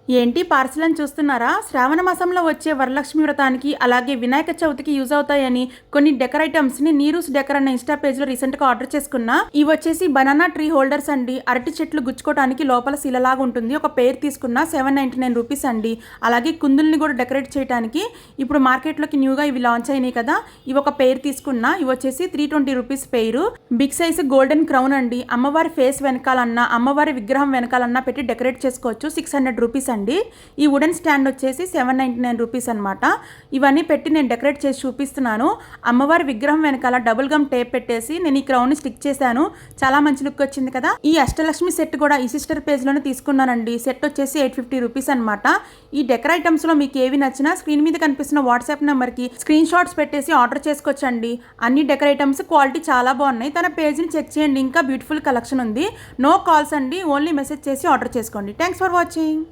ఏంటి పార్సిల్ అని చూస్తున్నారా? శ్రావణ మాసంలో వచ్చే వరలక్ష్మి వ్రతానికి అలాగే వినాయక చవితికి యూజ్ అవుతాయని కొన్ని డెకర్ ఐటమ్స్ ని నీరూస్ డెకర్ అన్న ఇన్స్టా పేజ్ లో రీసెంట్ గా ఆర్డర్ చేసుకున్నా. ఇవి వచ్చేసి బనానా ట్రీ హోల్డర్స్ అండి. అరటి చెట్లు గుచ్చుకోవడానికి లోపల శిలలాగా ఉంటుంది. ఒక పేర్ తీసుకున్న 799 రూపీస్ అండి. అలాగే కుందుల్ని కూడా డెకరేట్ చేయడానికి ఇప్పుడు మార్కెట్ లోకి న్యూగా ఇవి లాంచ్ అయినాయి కదా, ఇవి ఒక పేర్ తీసుకున్నా. ఇవి వచ్చేసి 320 రూపీస్ పేరు. బిగ్ సైజ్ గోల్డెన్ క్రౌన్ అండి. అమ్మవారి ఫేస్ వెనకాలన్నా అమ్మవారి విగ్రహం వెనకాలన్నా పెట్టి డెకరేట్ చేసుకోవచ్చు. 600 రూపీస్ అండి. ఈ వుడెన్ స్టాండ్ వచ్చేసి 799 రూపీస్ అనమాట. ఇవన్నీ పెట్టి నేను డెకరేట్ చేసి చూపిస్తున్నాను. అమ్మవారి విగ్రహం వెనకాల డబుల్ గమ్ టేప్ పెట్టేసి నేను ఈ క్రౌన్ ని స్టిక్ చేశాను. చాలా మంచి లుక్ వచ్చింది కదా. ఈ అష్టలక్ష్మి సెట్ కూడా ఈ సిస్టర్ పేజ్ లోనే తీసుకున్నానండి. సెట్ వచ్చేసి 850 రూపీస్ అనమాట. ఈ డెకర్ ఐటమ్స్ లో మీకు ఏవి నచ్చినా స్క్రీన్ మీద కనిపిస్తున్న వాట్సాప్ నెంబర్ కి స్క్రీన్ షాట్స్ పెట్టేసి ఆర్డర్ చేసుకోవచ్చండి. అన్ని డెకర్ ఐటమ్స్ క్వాలిటీ చాలా బాగున్నాయి. తన పేజ్ ని చెక్ చేయండి. ఇంకా బ్యూటిఫుల్ కలెక్షన్ ఉంది. నో కాల్స్ అండి, ఓన్లీ మెసేజ్ చేసి ఆర్డర్ చేసుకోండి. Thanks for watching.